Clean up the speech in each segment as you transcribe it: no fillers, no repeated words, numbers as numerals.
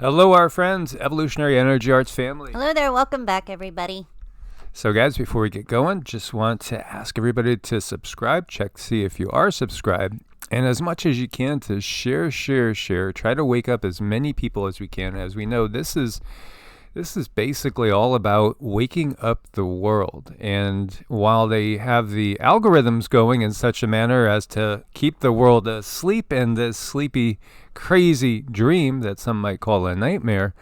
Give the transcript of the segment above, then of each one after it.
Hello, our friends, Evolutionary Energy Arts family. Hello there. Welcome back, everybody. So, guys, before we get going, just want to ask everybody to subscribe. Check to see if you are subscribed. And as much as you can to share. Try to wake up as many people as we can. As we know, this is basically all about waking up the world. And while they have the algorithms going in such a manner as to keep the world asleep in this sleepy, crazy dream that some might call a nightmare,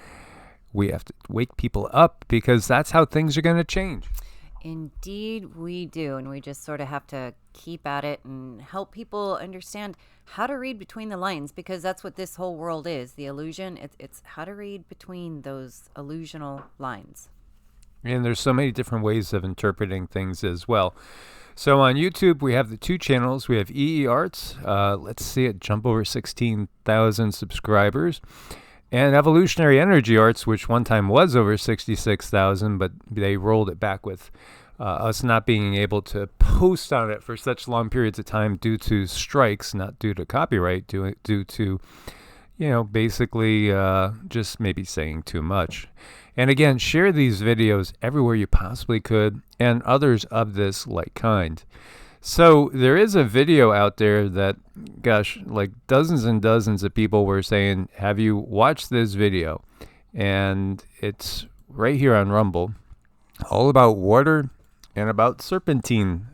we have to wake people up because that's how things are going to change. Indeed, we do. And we just sort of have to keep at it and help people understand how to read between the lines, because that's what this whole world is. The illusion, it's how to read between those illusional lines. And there's so many different ways of interpreting things as well. So on YouTube, we have the two channels. We have EEARTS. Let's see it jump over 16,000 subscribers. And Evolutionary Energy Arts, which one time was over 66,000, but they rolled it back with us not being able to post on it for such long periods of time due to strikes, not due to copyright, due to, basically just maybe saying too much. And again, share these videos everywhere you possibly could and others of this like kind. So there is a video out there that, gosh, like dozens and dozens of people were saying, have you watched this video? And it's right here on Rumble, all about water and about serpentine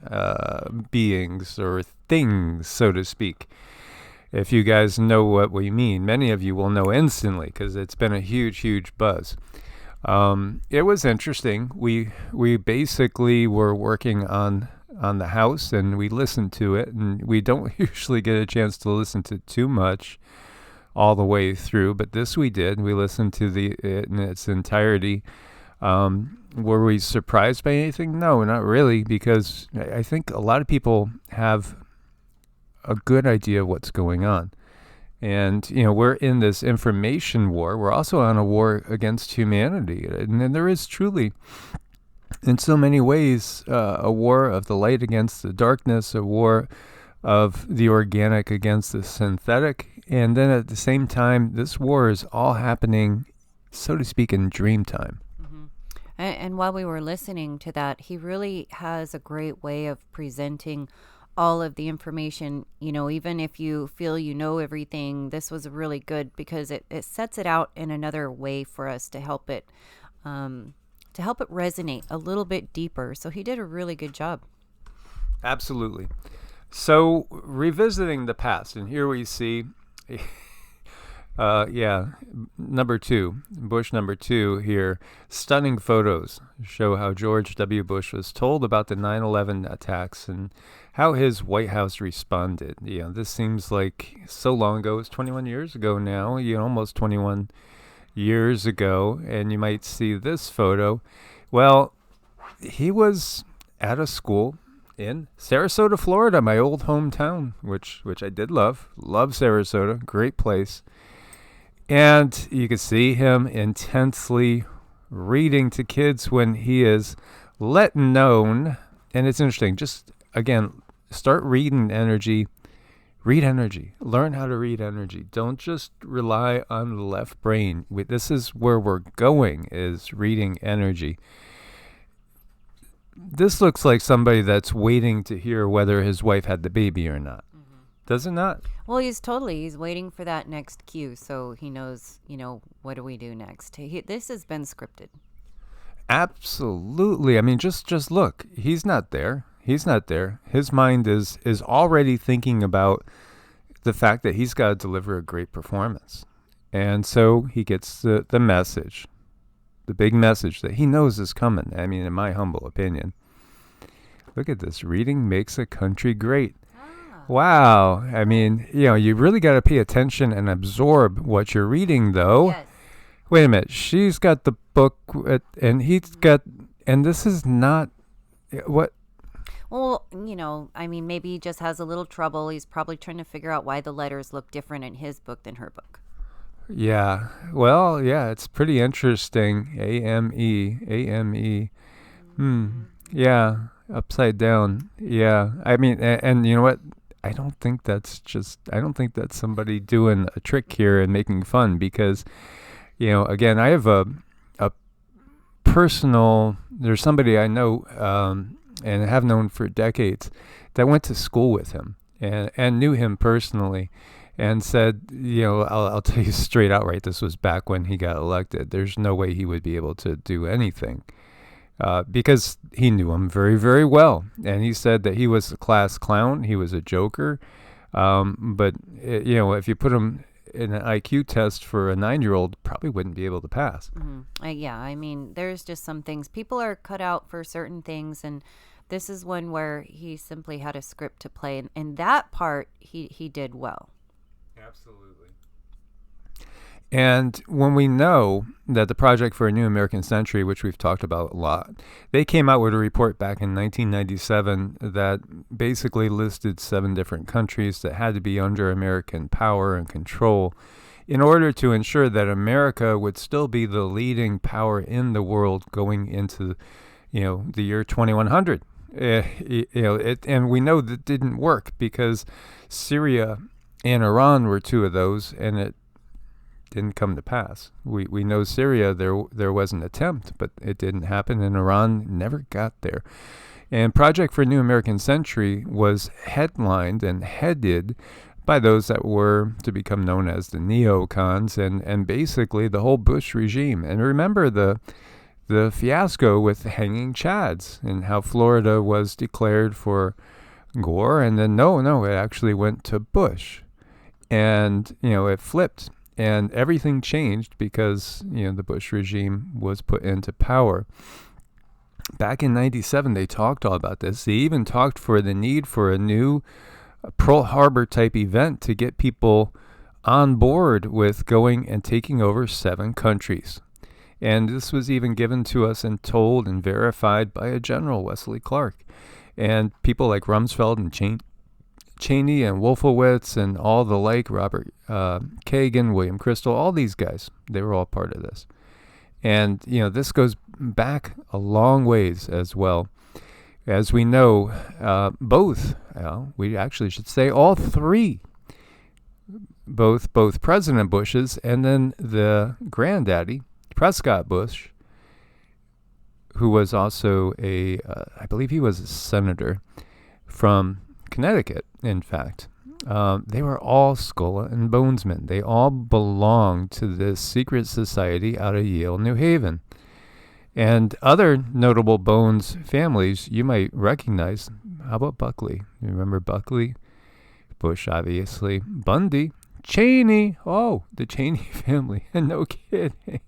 beings or things, so to speak. If you guys know what we mean, many of you will know instantly because it's been a huge buzz. It was interesting. We basically were working on the house and we listened to it, and we don't usually get a chance to listen to too much all the way through, but this we did. We listened to it in its entirety. Were we surprised by anything? No, not really, because I think a lot of people have a good idea of what's going on. And, we're in this information war. We're also on a war against humanity. And there is truly, in so many ways, a war of the light against the darkness, a war of the organic against the synthetic. And then at the same time, this war is all happening, so to speak, in dream time. Mm-hmm. And while we were listening to that, he really has a great way of presenting all of the information. Even if you feel you know everything, this was really good because it sets it out in another way for us to help it resonate a little bit deeper. So he did a really good job. Absolutely. So revisiting the past, and here we see, number 2, Bush number 2 here, stunning photos show how George W. Bush was told about the 9/11 attacks and how his White House responded. This seems like so long ago. It's 21 years ago now, almost 21 years ago, and you might see this photo. Well, he was at a school in Sarasota, Florida, my old hometown, which I did love Sarasota, great place. And you can see him intensely reading to kids when he is letting known. And it's interesting, just again, start reading energy. Read energy. Learn how to read energy. Don't just rely on the left brain. This is where we're going, is reading energy. This looks like somebody that's waiting to hear whether his wife had the baby or not. Mm-hmm. Does it not? Well, he's waiting for that next cue, so he knows, what do we do next? This has been scripted. Absolutely. I mean, just look. He's not there. His mind is already thinking about the fact that he's got to deliver a great performance. And so he gets the message, the big message that he knows is coming. I mean, in my humble opinion. Look at this. Reading makes a country great. Wow. I mean, you really got to pay attention and absorb what you're reading, though. Yes. Wait a minute. She's got the book, and he's got, and this is not, what? Well, maybe he just has a little trouble. He's probably trying to figure out why the letters look different in his book than her book. Yeah. Well, yeah, it's pretty interesting. AME. Yeah. Upside down. Yeah. I mean, and you know what? I don't think that's somebody doing a trick here and making fun, because Again, I have a personal, there's somebody I know and have known for decades that went to school with him and knew him personally and said, I'll tell you straight outright, this was back when he got elected. There's no way he would be able to do anything because he knew him very, very well. And he said that he was a class clown. He was a joker. But, if you put him in an IQ test for a 9-year-old, probably wouldn't be able to pass. Yeah, I mean, there's just some things. People are cut out for certain things, and this is one where he simply had a script to play. And that part, he did well. Absolutely. And when we know that the Project for a New American Century, which we've talked about a lot, they came out with a report back in 1997 that basically listed 7 different countries that had to be under American power and control in order to ensure that America would still be the leading power in the world going into, the year 2100. And we know that didn't work because Syria and Iran were 2 of those, and it didn't come to pass. We know Syria, there was an attempt, but it didn't happen, and Iran never got there. And Project for a New American Century was headlined and headed by those that were to become known as the neocons and basically the whole Bush regime. And remember the fiasco with the hanging chads and how Florida was declared for Gore, and then no, it actually went to Bush. And, it flipped. And everything changed because, the Bush regime was put into power. Back in 97, they talked all about this. They even talked for the need for a new Pearl Harbor type event to get people on board with going and taking over 7 countries. And this was even given to us and told and verified by a general, Wesley Clark. And people like Rumsfeld and Cheney and Wolfowitz and all the like, Robert Kagan, William Crystal, all these guys, they were all part of this. And, this goes back a long ways as well. As we know, we actually should say all 3, both President Bush's and then the granddaddy, Prescott Bush, who was also I believe he was a senator from Connecticut, in fact. They were all skull and bonesmen. They all belonged to this secret society out of Yale, New Haven. And other notable Bones families you might recognize. How about Buckley? You remember Buckley? Bush, obviously. Bundy. Cheney. Oh, the Cheney family. No kidding.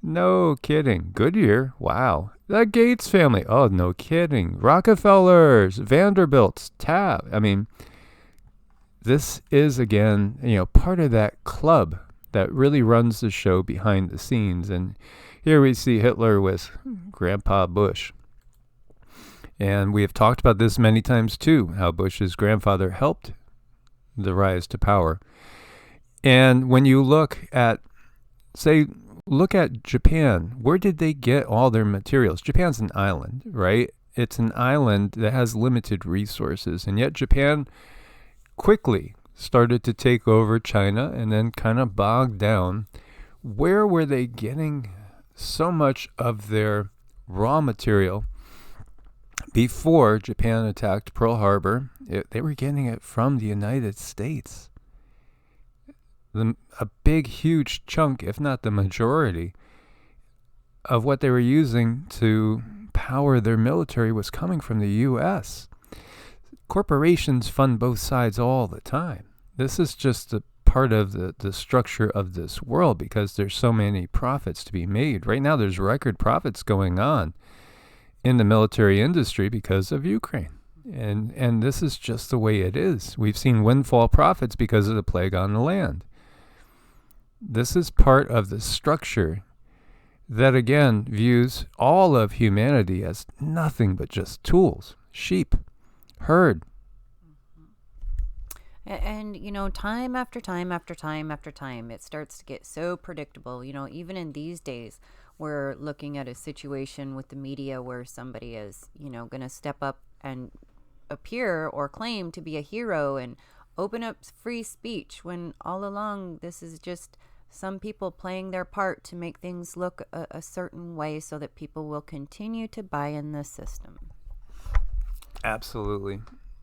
No kidding. Goodyear. Wow. The Gates family. Oh, no kidding. Rockefellers. Vanderbilts. Taft. I mean, this is, again, part of that club that really runs the show behind the scenes. And here we see Hitler with Grandpa Bush. And we have talked about this many times too, how Bush's grandfather helped the rise to power. And when you look at Japan, where did they get all their materials? Japan's an island, right? It's an island that has limited resources. And yet Japan quickly started to take over China and then kind of bogged down. Where were they getting so much of their raw material before Japan attacked Pearl Harbor? They were getting it from the United States. A big, huge chunk, if not the majority, of what they were using to power their military was coming from the U.S. Corporations fund both sides all the time. This is just a part of the structure of this world because there's so many profits to be made. Right now there's record profits going on in the military industry because of Ukraine. And this is just the way it is. We've seen windfall profits because of the plague on the land. This is part of the structure that, again, views all of humanity as nothing but just tools, sheep, herd. And, time after time after time after time, it starts to get so predictable. Even in these days, we're looking at a situation with the media where somebody is, going to step up and appear or claim to be a hero and open up free speech when all along this is just some people playing their part to make things look a certain way so that people will continue to buy in the system. Absolutely.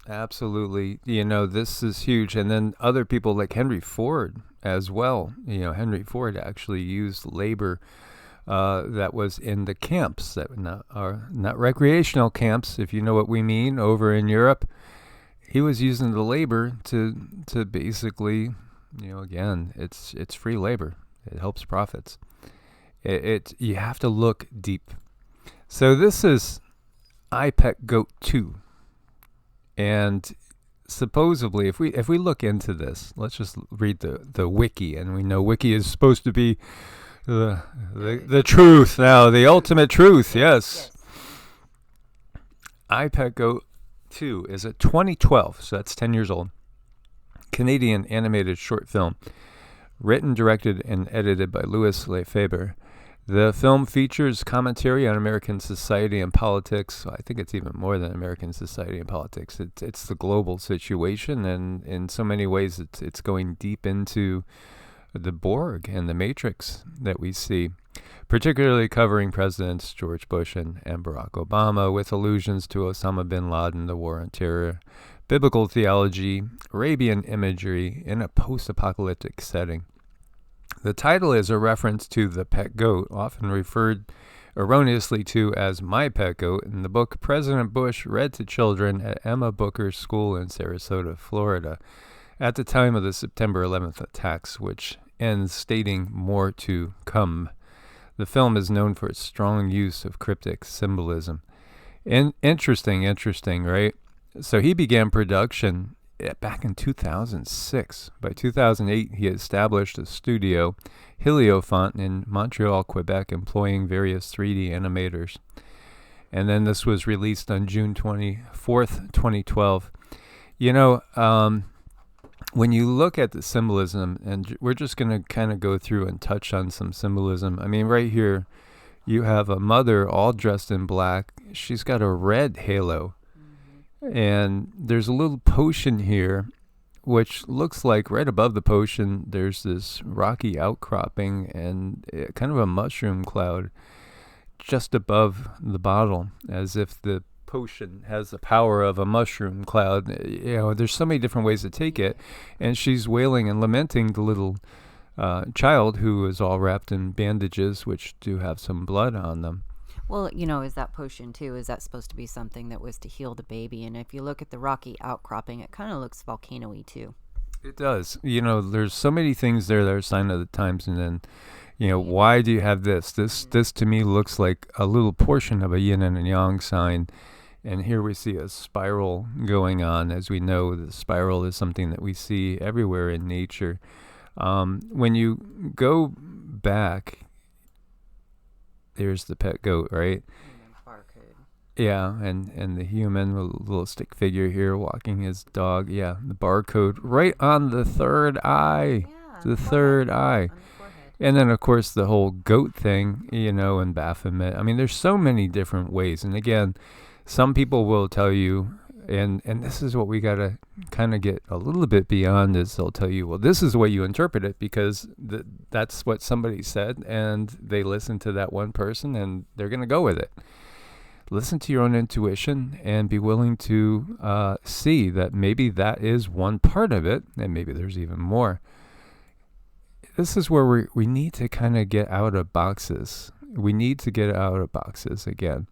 Absolutely. This is huge. And then other people like Henry Ford as well. Henry Ford actually used labor that was in the camps that are not recreational camps, if you know what we mean, over in Europe. He was using the labor to basically, again, it's free labor. It helps profits. You have to look deep. So this is iPet Goat 2. And supposedly, if we look into this, let's just read the wiki, and we know wiki is supposed to be the truth now, the ultimate truth. Yes. iPet Goat 2 is a 2012, so that's 10 years old, Canadian animated short film, written, directed, and edited by Louis Lefebvre. The film features commentary on American society and politics. I think it's even more than American society and politics. It's the global situation, and in so many ways it's going deep into the Borg and the Matrix that we see, particularly covering Presidents George Bush and Barack Obama, with allusions to Osama bin Laden, the war on terror, biblical theology, Arabian imagery in a post-apocalyptic setting. The title is a reference to the pet goat, often referred erroneously to as My Pet Goat, in the book President Bush read to children at Emma Booker's school in Sarasota, Florida, at the time of the September 11th attacks, which ends stating more to come. The film is known for its strong use of cryptic symbolism. And interesting, right? So he began production back in 2006. By 2008, he established a studio, Heliofont, in Montreal, Quebec, employing various 3D animators. And then this was released on June 24th, 2012. When you look at the symbolism, and we're just going to kind of go through and touch on some symbolism. I mean, right here, you have a mother all dressed in black. She's got a red halo. And there's a little potion here, which looks like right above the potion, there's this rocky outcropping and kind of a mushroom cloud just above the bottle, as if the potion has the power of a mushroom cloud. There's so many different ways to take it. And she's wailing and lamenting the little child who is all wrapped in bandages, which do have some blood on them. Well, is that potion too? Is that supposed to be something that was to heal the baby? And if you look at the rocky outcropping, it kind of looks volcano-y too. It does. There's so many things there that are a sign of the times. And then, why do you have this? This to me looks like a little portion of a yin and a yang sign. And here we see a spiral going on. As we know, the spiral is something that we see everywhere in nature. When you go back, there's the pet goat, right? Barcode. Yeah, and the human, with a little stick figure here walking his dog. Yeah, the barcode right on the third eye. Yeah, The third eye. On the forehead. And then, of course, the whole goat thing, and Baphomet. I mean, there's so many different ways. And again, some people will tell you, and this is what we got to kind of get a little bit beyond, is they'll tell you, well, this is the way you interpret it because that's what somebody said, and they listen to that one person, and they're going to go with it. Listen to your own intuition and be willing to see that maybe that is one part of it, and maybe there's even more. This is where we need to kind of get out of boxes. We need to get out of boxes again.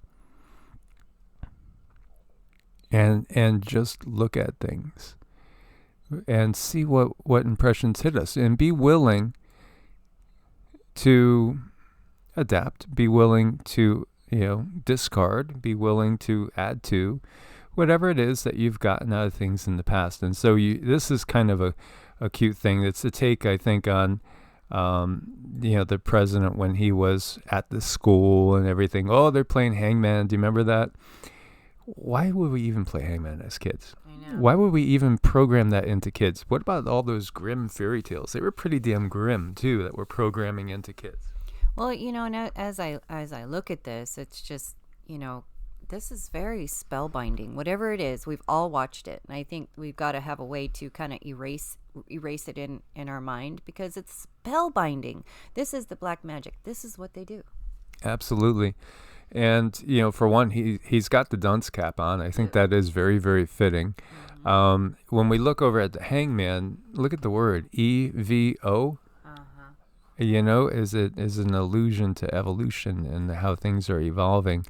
And just look at things and see what impressions hit us, and be willing to adapt, be willing to discard, be willing to add to whatever it is that you've gotten out of things in the past. And so this is kind of a cute thing. It's a take, I think, on the president when he was at the school and everything. Oh, they're playing hangman. Do you remember that? Why would we even play hangman as kids? I know. Why would we even program that into kids? What about all those grim fairy tales? They were pretty damn grim too, that we're programming into kids. Well, and as I look at this, it's just, this is very spellbinding. Whatever it is, we've all watched it, and I think we've got to have a way to kind of erase it in our mind, because it's spellbinding. This is the black magic. This is what they do. Absolutely. And, for one, he's got the dunce cap on. I think that is very, very fitting. When we look over at the hangman, look at the word EVO. Is an allusion to evolution and how things are evolving.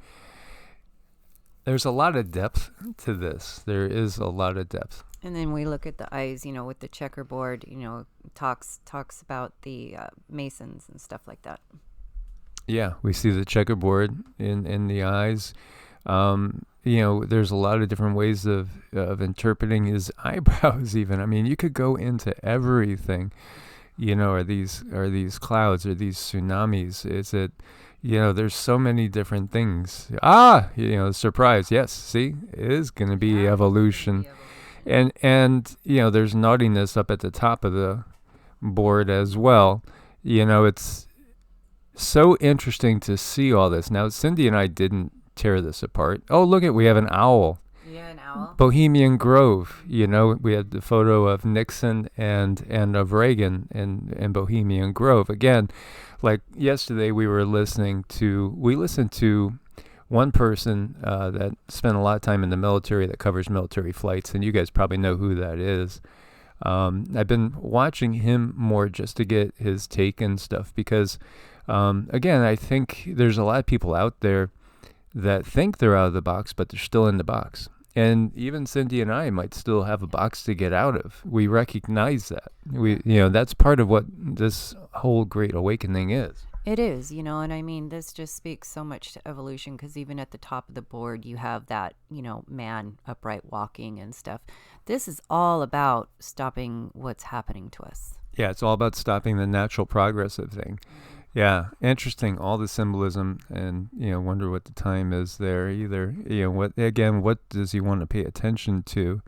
There's a lot of depth to this. There is a lot of depth. And then we look at the eyes, with the checkerboard, talks about the Masons and stuff like that. Yeah, we see the checkerboard in the eyes. There's a lot of different ways of interpreting his eyebrows even. I mean, you could go into everything. Are these clouds? Are these tsunamis? Is it, there's so many different things. Surprise. Yes, see, it is going to be evolution. And there's naughtiness up at the top of the board as well. It's so interesting to see all this. Now, Cindy and I didn't tear this apart. Oh, look we have an owl. Yeah, an owl. Bohemian Grove. We had the photo of Nixon and of Reagan and Bohemian Grove. Again, like yesterday, we listened to one person that spent a lot of time in the military that covers military flights, and you guys probably know who that is. I've been watching him more just to get his take and stuff because, again, I think there's a lot of people out there that think they're out of the box, but they're still in the box. And even Cindy and I might still have a box to get out of. We recognize that. That's part of what this whole Great Awakening is. It is, and I mean, this just speaks so much to evolution because even at the top of the board, you have that, man upright walking and stuff. This is all about stopping what's happening to us. Yeah, it's all about stopping the natural progress of things. Yeah, interesting. All the symbolism, and wonder what the time is there. Either what does he want to pay attention to,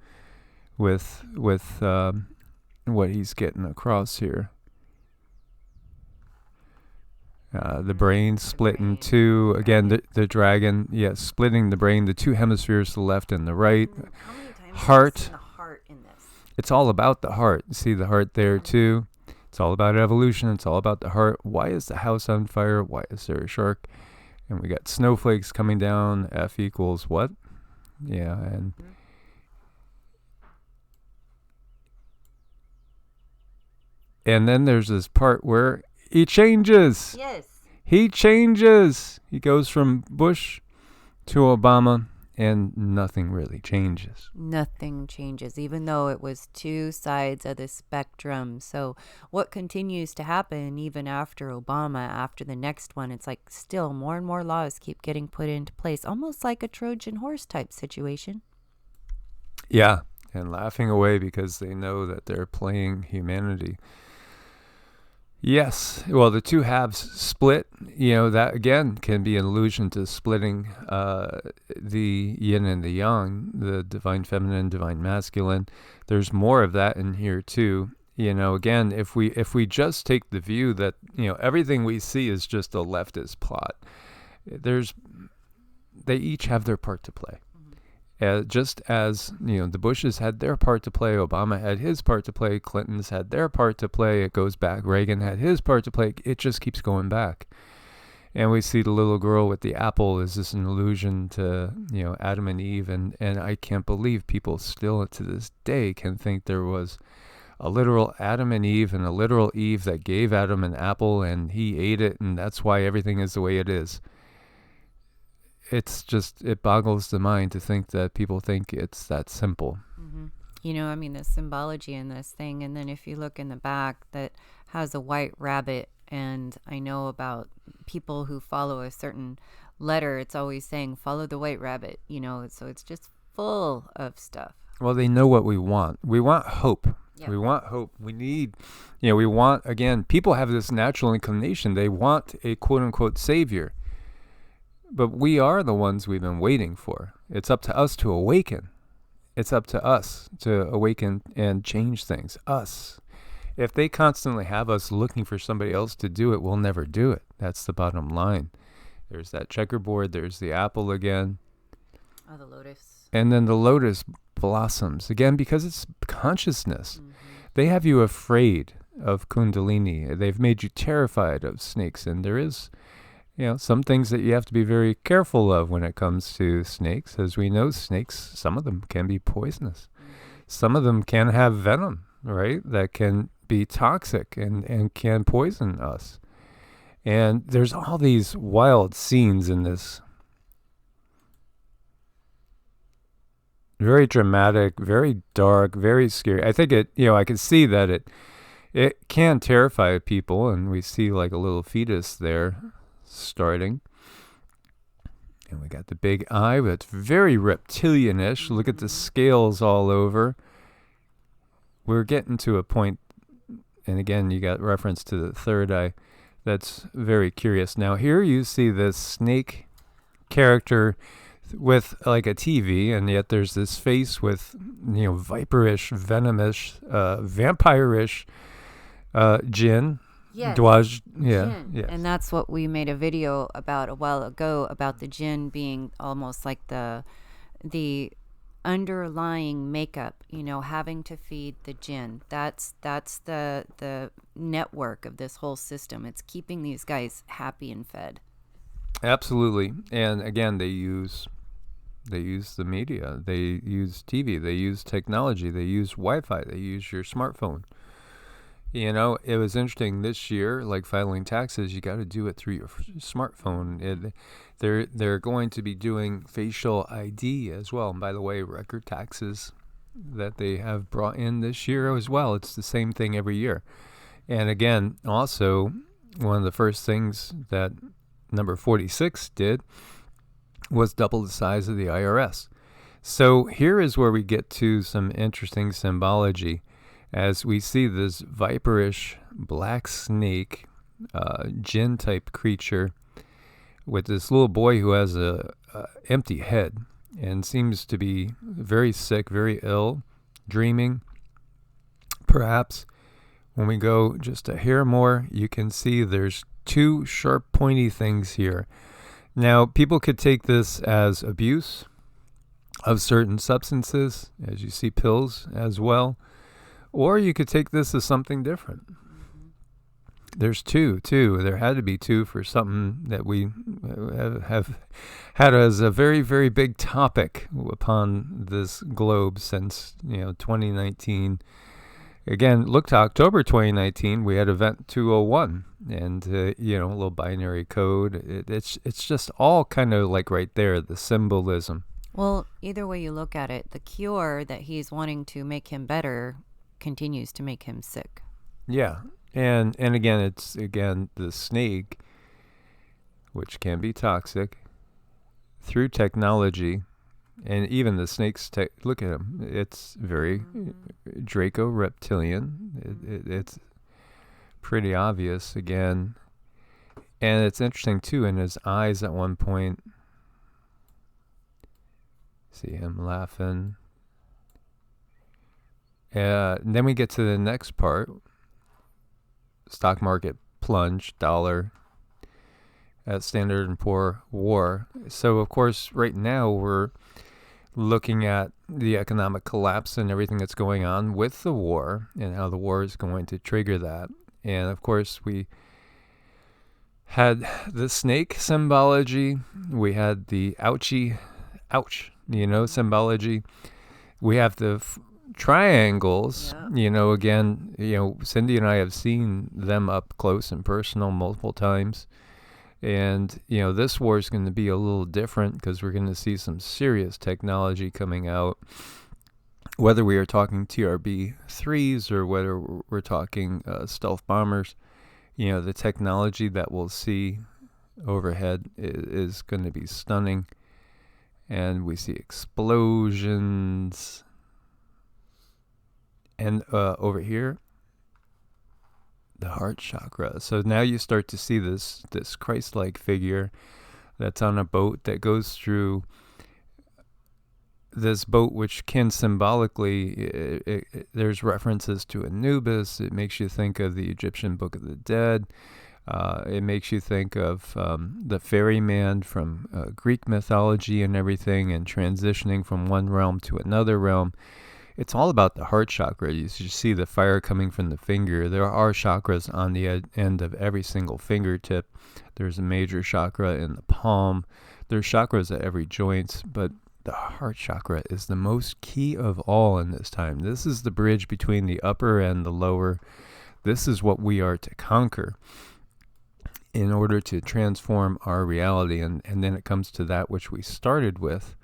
with what he's getting across here. The brain split in two. Again, the dragon, splitting the brain, the two hemispheres, the left and the right. How many times heart. have you seen the heart in this? It's all about the heart. See the heart there too. It's all about evolution. It's all about the heart. Why is the house on fire? Why is there a shark? And we got snowflakes coming down. F equals what? Yeah, and then there's this part where he changes. Yes. He changes. He goes from Bush to Obama, and nothing really changes. Nothing changes, even though it was two sides of the spectrum. So what continues to happen even after Obama, after the next one, it's like still more and more laws keep getting put into place, almost like a Trojan horse type situation. Yeah, and laughing away because they know that they're playing humanity. Yes. Well, the two halves split. That again can be an allusion to splitting the yin and the yang, the divine feminine, divine masculine. There's more of that in here too. Again, if we just take the view that everything we see is just a leftist plot, they each have their part to play. Just as the Bushes had their part to play, Obama had his part to play, Clinton's had their part to play. It goes back. Reagan had his part to play. It just keeps going back. And we see the little girl with the apple. Is this an allusion to Adam and Eve? And I can't believe people still to this day can think there was a literal Adam and Eve and a literal Eve that gave Adam an apple and he ate it, and that's why everything is the way it is. It boggles the mind to think that people think it's that simple. Mm-hmm. The symbology in this thing. And then if you look in the back, that has a white rabbit. And I know people who follow a certain letter, it's always saying, follow the white rabbit, so it's just full of stuff. Well, they know what we want. We want hope. Yeah. We want hope. We need, we want, again, people have this natural inclination. They want a quote unquote savior. But we are the ones we've been waiting for. It's up to us to awaken. It's up to us to awaken and change things. Us. If they constantly have us looking for somebody else to do it, we'll never do it. That's the bottom line. There's that checkerboard. There's the apple again. Oh, the lotus. And then the lotus blossoms again because it's consciousness. Mm-hmm. They have you afraid of Kundalini. They've made you terrified of snakes, and there is, some things that you have to be very careful of when it comes to snakes. As we know, snakes, some of them can be poisonous. Some of them can have venom, right, that can be toxic and can poison us. And there's all these wild scenes in this. Very dramatic, very dark, very scary. I think I can see that it can terrify people, and we see like a little fetus there starting. And we got the big eye, but it's very reptilian-ish. Look at the scales all over. We're getting to a point, and again, you got reference to the third eye. That's very curious. Now, here you see this snake character with like a TV, and yet there's this face with, viperish, venomish, vampire-ish jinn. Yes. Jinn. Yes. And that's what we made a video about a while ago, about the jinn being almost like the underlying makeup, having to feed the jinn. That's the network of this whole system. It's keeping these guys happy and fed. Absolutely. And again, they use the media, they use TV, they use technology, they use Wi-Fi, they use your smartphone. It was interesting this year, like filing taxes, you got to do it through your smartphone. They're going to be doing facial ID as well. And by the way, record taxes that they have brought in this year as well. It's the same thing every year. And again, also, one of the first things that number 46 did was double the size of the IRS. So here is where we get to some interesting symbology. As we see this viperish black snake, jinn-type creature with this little boy who has a empty head and seems to be very sick, very ill, dreaming. Perhaps when we go just a hair more, you can see there's two sharp, pointy things here. Now, people could take this as abuse of certain substances, as you see pills as well. Or you could take this as something different. There's two. There had to be two for something that we have had as a very, very big topic upon this globe since 2019. Again, look to October 2019. We had Event 201, and a little binary code. It's just all kind of like right there, the symbolism. Well, either way you look at it, the cure that he's wanting to make him better continues to make him sick. Yeah. And again, it's the snake, which can be toxic through technology. And even the snakes, look at him. It's very Draco-reptilian. It's pretty obvious again. And it's interesting too, in his eyes at one point, see him laughing. Then we get to the next part. Stock market plunge, dollar at Standard & Poor war. So, of course, right now we're looking at the economic collapse and everything that's going on with the war and how the war is going to trigger that. And, of course, we had the snake symbology. We had the ouch, symbology. We have the triangles, again, Cindy and I have seen them up close and personal multiple times. And, this war is going to be a little different because we're going to see some serious technology coming out, whether we are talking TRB-3s or whether we're talking stealth bombers. The technology that we'll see overhead is going to be stunning. And we see explosions. And over here, the heart chakra. So now you start to see this Christ-like figure that's on a boat that goes through this boat, which can symbolically, there's references to Anubis. It makes you think of the Egyptian Book of the Dead. It makes you think of the ferryman from Greek mythology and everything, and transitioning from one realm to another realm. it's all about the heart chakra. You see the fire coming from the finger. There are chakras on the end of every single fingertip. There's a major chakra in the palm. There's chakras at every joint, but the heart chakra is the most key of all in this time. This is the bridge between the upper and the lower. This is what we are to conquer in order to transform our reality. And then it comes to that which we started with.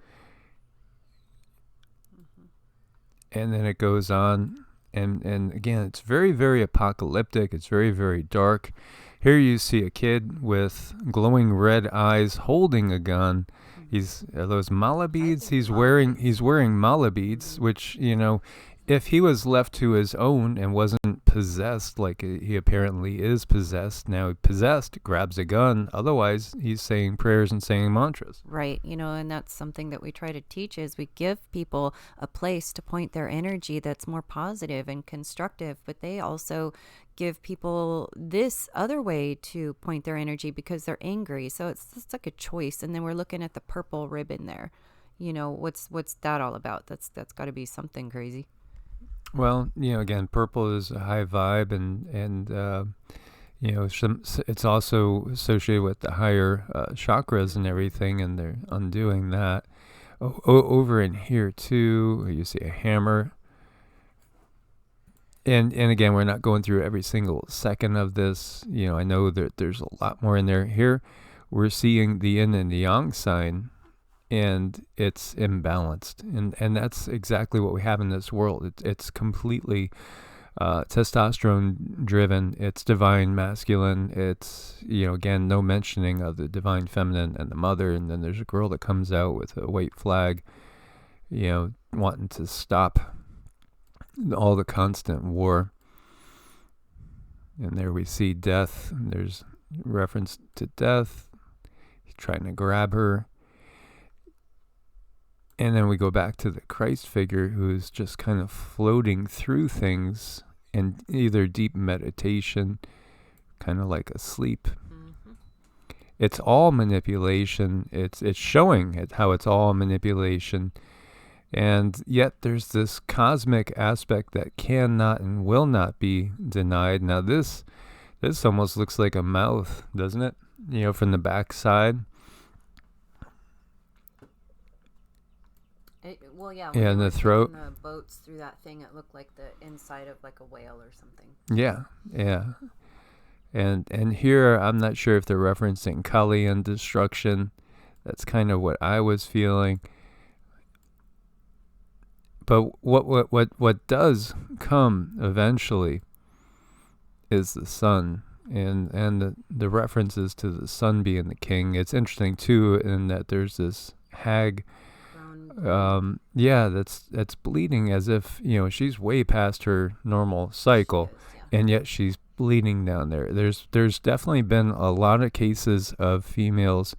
And then it goes on. And again, it's very, very apocalyptic. It's very, very dark. Here you see a kid with glowing red eyes holding a gun. He's those mala beads. He's wearing mala beads, which, you know, if he was left to his own and wasn't possessed, like he apparently is possessed, now possessed, grabs a gun. Otherwise, he's saying prayers and saying mantras. Right. You know, and that's something that we try to teach is we give people a place to point their energy that's more positive and constructive, but they also give people this other way to point their energy because they're angry. So it's like a choice. And then we're looking at the purple ribbon there. You know, what's that all about? That's got to be something crazy. Well, you know, again, purple is a high vibe, and you know, it's also associated with the higher chakras and everything, and they're undoing that. Over in here too, you see a hammer. And again, we're not going through every single second of this. You know, I know that there's a lot more in there. Here, we're seeing the yin and the yang sign, and it's imbalanced. And that's exactly what we have in this world. It's completely testosterone driven. It's divine masculine. It's, you know, again, no mentioning of the divine feminine and the mother. And then there's a girl that comes out with a white flag, you know, wanting to stop all the constant war. And there we see death. And there's reference to death. He's trying to grab her. And then we go back to the Christ figure who's just kind of floating through things in either deep meditation, kind of like asleep. Mm-hmm. It's all manipulation. It's showing it how it's all manipulation. And yet there's this cosmic aspect that cannot and will not be denied. Now this almost looks like a mouth, doesn't it? You know, from the back side. Well, yeah. Yeah, in the throat. The boats through that thing, it looked like the inside of like a whale or something. Yeah, yeah. And here, I'm not sure if they're referencing Kali and destruction. That's kind of what I was feeling. But what does come eventually is the sun, and the references to the sun being the king. It's interesting too, in that there's this hag. That's bleeding as if, you know, she's way past her normal cycle, and yet she's bleeding down there. There's definitely been a lot of cases of females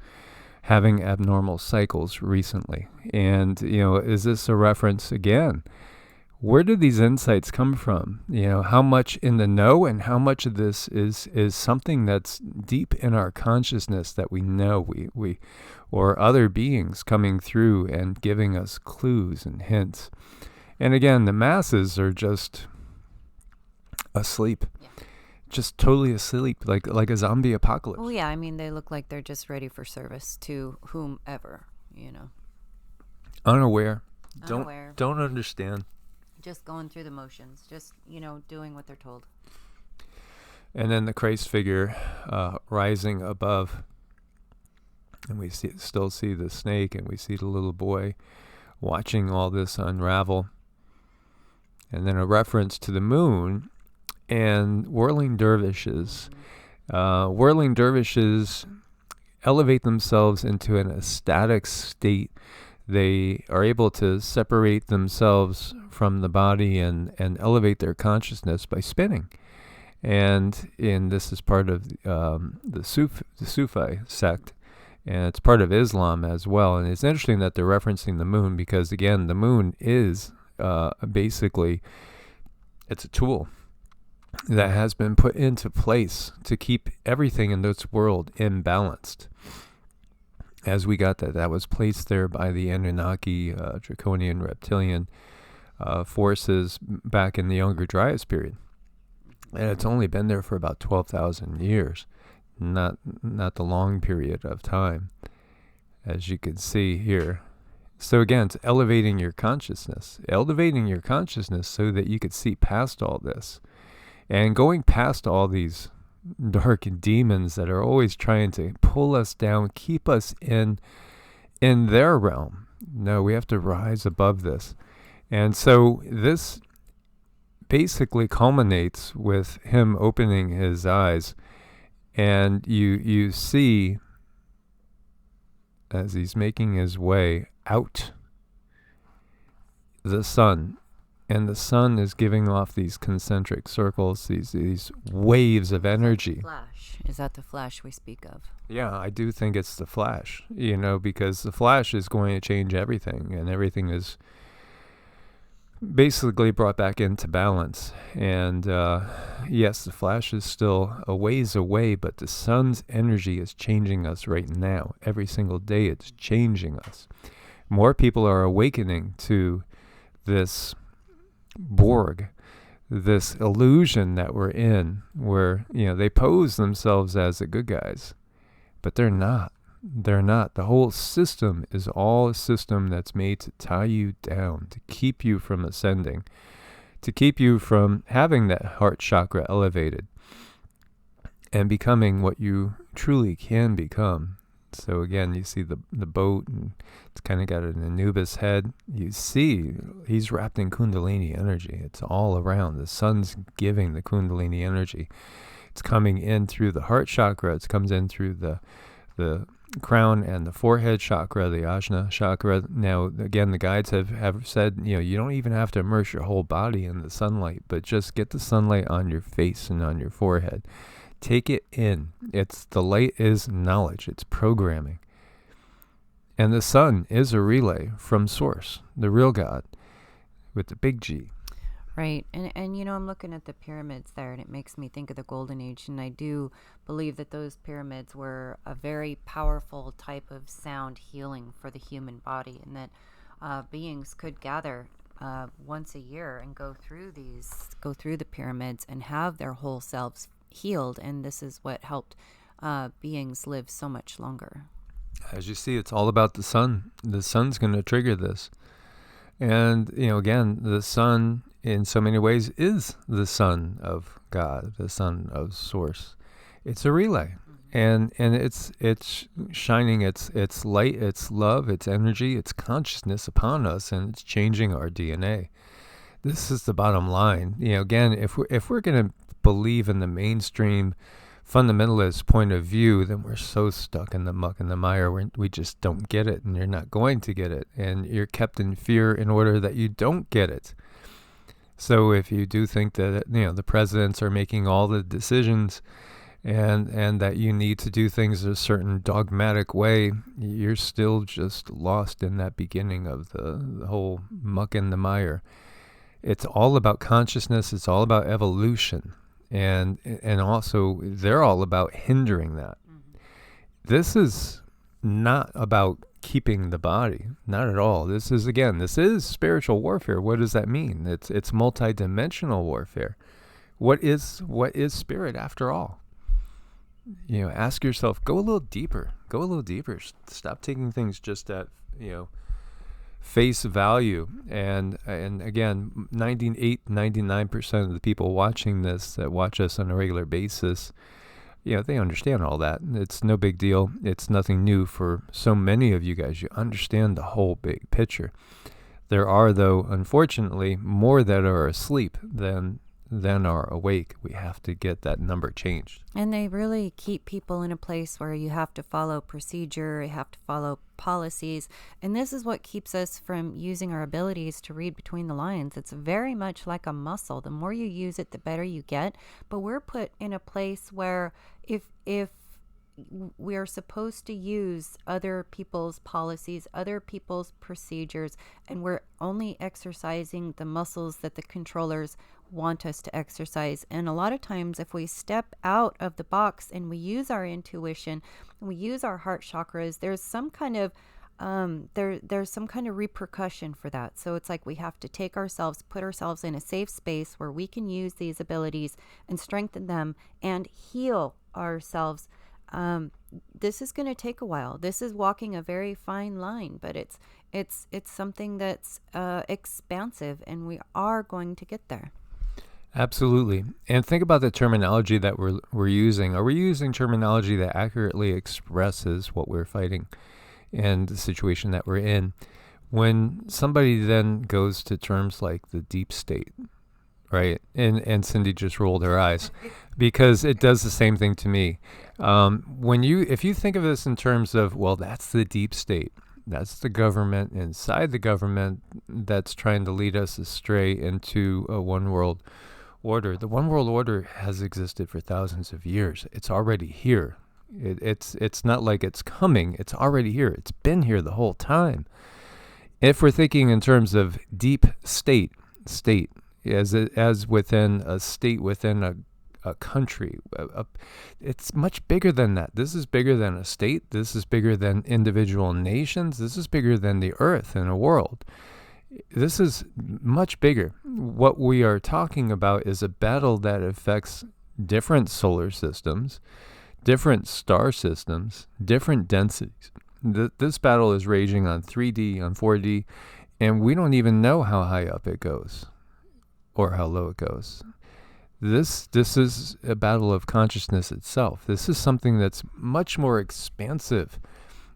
having abnormal cycles recently. And, you know, is this a reference again? Where do these insights come from? You know, how much in the know and how much of this is something that's deep in our consciousness that we know we or other beings coming through and giving us clues and hints. And again, the masses are just asleep. Yeah. Just totally asleep, like a zombie apocalypse. Oh yeah, I mean, they look like they're just ready for service to whomever, you know. Unaware. Don't understand. Just going through the motions, just, you know, doing what they're told. And then the Christ figure rising above, and we still see the snake, and we see the little boy watching all this unravel. And then a reference to the moon and whirling dervishes. Whirling dervishes elevate themselves into an ecstatic state. They are able to separate themselves from the body and elevate their consciousness by spinning. And this is part of the Sufi sect, and it's part of Islam as well. And it's interesting that they're referencing the moon because, again, the moon is basically, it's a tool that has been put into place to keep everything in this world imbalanced. As we got that was placed there by the Anunnaki, draconian reptilian forces back in the Younger Dryas period. And it's only been there for about 12,000 years, not the long period of time, as you can see here. So again, it's elevating your consciousness so that you could see past all this. And going past all these dark demons that are always trying to pull us down, keep us in their realm. No, we have to rise above this. And so this basically culminates with him opening his eyes, and you see, as he's making his way out, the sun. And the sun is giving off these concentric circles, these waves of energy. Flash. Is that the flash we speak of? Yeah, I do think it's the flash, because the flash is going to change everything, and everything is basically brought back into balance. And yes, the flash is still a ways away, but the sun's energy is changing us right now. Every single day it's changing us. More people are awakening to this Borg, this illusion that we're in, where they pose themselves as the good guys, but they're not. The whole system is all a system that's made to tie you down, to keep you from ascending, to keep you from having that heart chakra elevated and becoming what you truly can become. So again, you see the boat, and it's kind of got an Anubis head. You see he's wrapped in Kundalini energy. It's all around. The sun's giving the Kundalini energy. It's coming in through the heart chakra. It comes in through the crown and the forehead chakra, the Ajna chakra. Now, again, the guides have said, you don't even have to immerse your whole body in the sunlight, but just get the sunlight on your face and on your forehead. Take it in. The light is knowledge. It's programming. And the sun is a relay from Source, the real God, with the big G. Right. And I'm looking at the pyramids there, and it makes me think of the Golden Age. And I do believe that those pyramids were a very powerful type of sound healing for the human body, and that beings could gather once a year and go through the pyramids and have their whole selves healed. And this is what helped beings live so much longer. As you see, it's all about the sun. The sun's going to trigger this. And, again, the sun in so many ways is the son of God, the son of Source. It's a relay. And it's shining its light, its love, its energy, its consciousness upon us, and it's changing our DNA. This is the bottom line. Again, if we're going to believe in the mainstream fundamentalist point of view, then we're so stuck in the muck and the mire. We just don't get it, and you're not going to get it, and you're kept in fear in order that you don't get it. So if you do think that the presidents are making all the decisions, and that you need to do things a certain dogmatic way, you're still just lost in that beginning of the whole muck and the mire. It's all about consciousness. It's all about evolution. And also, they're all about hindering that. Mm-hmm. This is not about keeping the body. Not at all. This is spiritual warfare. What does that mean? It's multidimensional warfare. What is spirit after all? Ask yourself, go a little deeper. Stop taking things just at, face value. And again, 99% of the people watching this, that watch us on a regular basis, they understand all that. It's no big deal. It's nothing new for so many of you guys. You understand the whole big picture. There are, though, unfortunately, more that are asleep than are awake. We have to get that number changed. And they really keep people in a place where you have to follow procedure, you have to follow policies. And this is what keeps us from using our abilities to read between the lines. It's very much like a muscle. The more you use it, the better you get. But we're put in a place where if we're supposed to use other people's policies, other people's procedures, and we're only exercising the muscles that the controllers want us to exercise. And a lot of times, if we step out of the box and we use our intuition, and we use our heart chakras, there's some kind of there's some kind of repercussion for that. So it's like we have to put ourselves in a safe space where we can use these abilities and strengthen them and heal ourselves. This is going to take a while. This is walking a very fine line, but it's something that's expansive, and we are going to get there. Absolutely. And think about the terminology that we're using. Are we using terminology that accurately expresses what we're fighting and the situation that we're in? When somebody then goes to terms like the deep state, right? And Cindy just rolled her eyes because it does the same thing to me. If you think of this in terms of, well, that's the deep state. That's the government inside the government that's trying to lead us astray into a one world order. The one world order has existed for thousands of years. It's already here. It's not like it's coming. It's already here. It's been here the whole time. If we're thinking in terms of deep state, as within a state within a country, it's much bigger than that. This is bigger than a state. This is bigger than individual nations. This is bigger than the earth and a world. This is much bigger. What we are talking about is a battle that affects different solar systems, different star systems, different densities. This battle is raging on 3D, on 4D, and we don't even know how high up it goes or how low it goes. This is a battle of consciousness itself. This is something that's much more expansive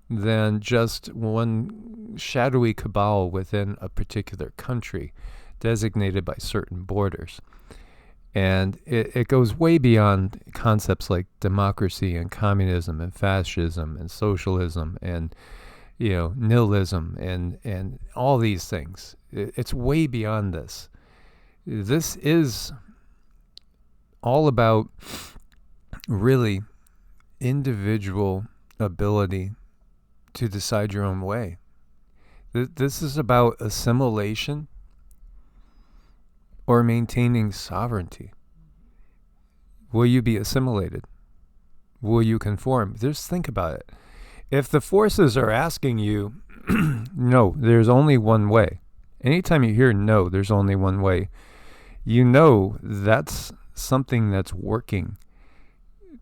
than just one shadowy cabal within a particular country designated by certain borders. And it goes way beyond concepts like democracy and communism and fascism and socialism and nihilism and all these things. It's way beyond this. This is all about really individual ability to decide your own way. This is about assimilation or maintaining sovereignty. Will you be assimilated? Will you conform? Just think about it. If the forces are asking you, no, there's only one way. Anytime you hear no, there's only one way, that's something that's working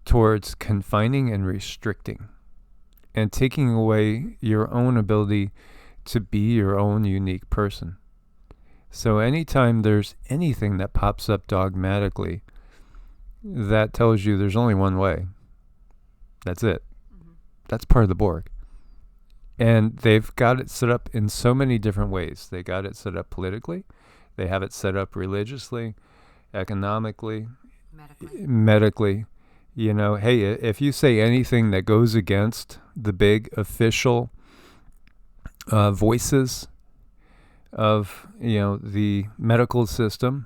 towards confining and restricting and taking away your own ability to be your own unique person. So anytime there's anything that pops up dogmatically that tells you there's only one way, that's it. Mm-hmm. That's part of the Borg. And they've got it set up in so many different ways. They got it set up politically. They have it set up religiously, economically, medically. Hey, if you say anything that goes against the big official voices of the medical system,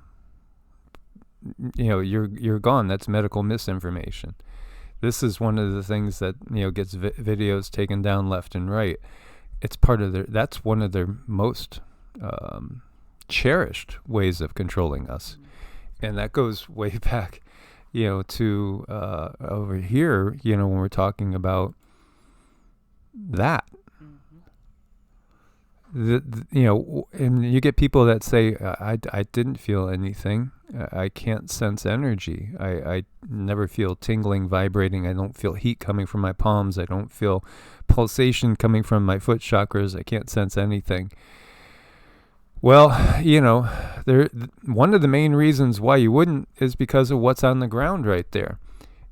you're gone. That's medical misinformation. This is one of the things that gets videos taken down left and right. It's part of that's one of their most cherished ways of controlling us, and that goes way back to over here, when we're talking about that. And you get people that say, I didn't feel anything. I can't sense energy. I never feel tingling, vibrating. I don't feel heat coming from my palms. I don't feel pulsation coming from my foot chakras. I can't sense anything. Well, one of the main reasons why you wouldn't is because of what's on the ground right there.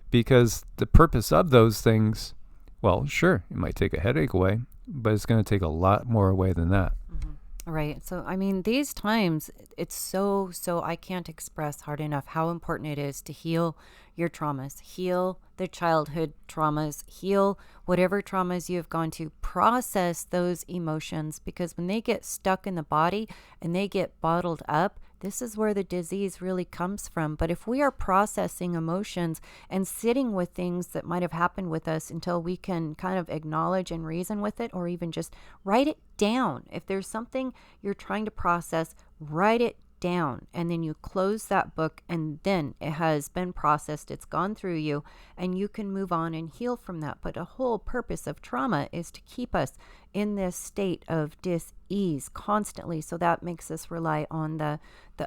Because the purpose of those things, well, sure, it might take a headache away, but it's going to take a lot more away than that. Mm-hmm. Right. So, these times, it's so I can't express hard enough how important it is to heal your traumas, heal the childhood traumas, heal whatever traumas you have gone to, process those emotions, because when they get stuck in the body and they get bottled up, this is where the disease really comes from. But if we are processing emotions and sitting with things that might have happened with us until we can kind of acknowledge and reason with it, or even just write it down. If there's something you're trying to process, write it down, and then you close that book, and then it has been processed, it's gone through you, and you can move on and heal from that. But a whole purpose of trauma is to keep us in this state of dis-ease constantly. So that makes us rely on the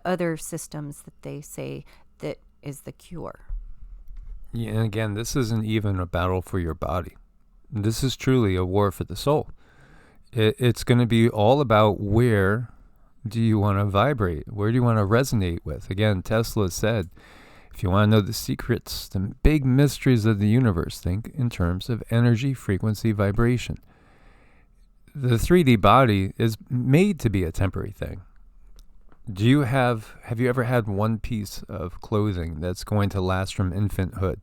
other systems that they say that is the cure. Yeah, and again, this isn't even a battle for your body. This is truly a war for the soul. It's going to be all about where do you want to vibrate? Where do you want to resonate with? Again, Tesla said, if you want to know the secrets, the big mysteries of the universe, think in terms of energy, frequency, vibration. The 3D body is made to be a temporary thing. Have you ever had one piece of clothing that's going to last from infanthood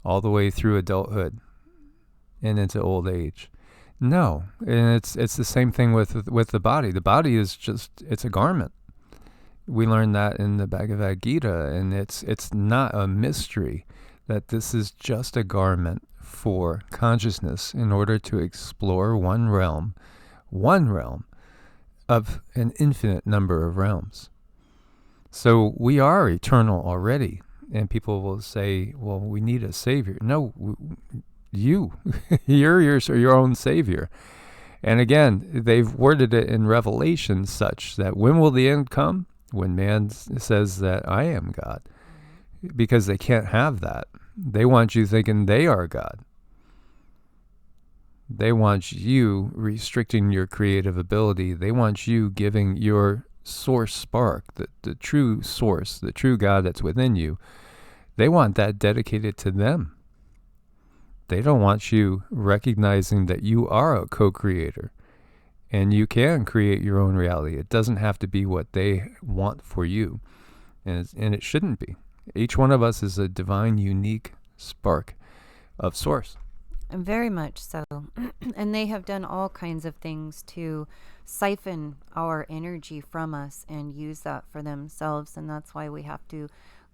all the way through adulthood and into old age? No, and it's the same thing with the body. The body is it's a garment. We learned that in the Bhagavad Gita, and it's not a mystery that this is just a garment for consciousness in order to explore one realm of an infinite number of realms. So we are eternal already, and people will say, well, we need a savior. No, you're your own savior. And again, they've worded it in Revelation such that when will the end come? When man says that I am God. Because they can't have that. They want you thinking they are God. They want you restricting your creative ability. They want you giving your source spark, the true source, the true God that's within you. They want that dedicated to them. They don't want you recognizing that you are a co-creator and you can create your own reality. It doesn't have to be what they want for you, and it shouldn't be. Each one of us is a divine, unique spark of source. Very much so. And they have done all kinds of things to siphon our energy from us and use that for themselves. And that's why we have to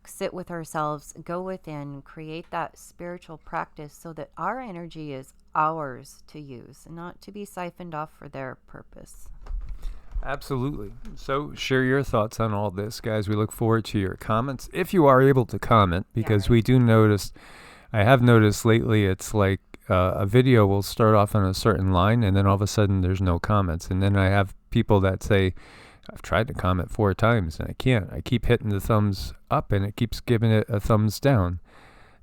sit with ourselves, go within, create that spiritual practice so that our energy is ours to use and not to be siphoned off for their purpose. Absolutely. So share your thoughts on all this, guys. We look forward to your comments, if you are able to comment, because we do notice, I have noticed lately, it's like a video will start off on a certain line and then all of a sudden there's no comments. And then I have people that say, I've tried to comment 4 times and I can't. I keep hitting the thumbs up and it keeps giving it a thumbs down.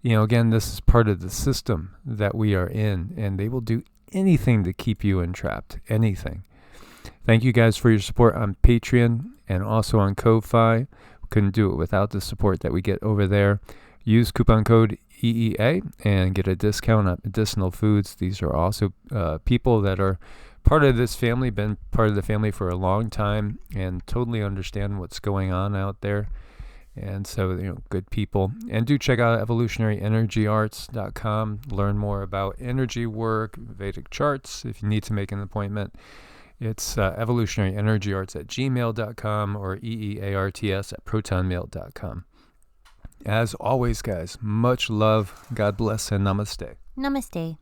You know, again, this is part of the system that we are in, and they will do anything to keep you entrapped. Anything. Thank you guys for your support on Patreon and also on Ko-Fi. Couldn't do it without the support that we get over there. Use coupon code EEA and get a discount on medicinal foods. These are also people that are part of this family, been part of the family for a long time and totally understand what's going on out there. And so, you know, good people. And do check out evolutionaryenergyarts.com. Learn more about energy work, Vedic charts, if you need to make an appointment. It's evolutionaryenergyarts@gmail.com or EEARTS@protonmail.com. As always, guys, much love, God bless, and namaste. Namaste.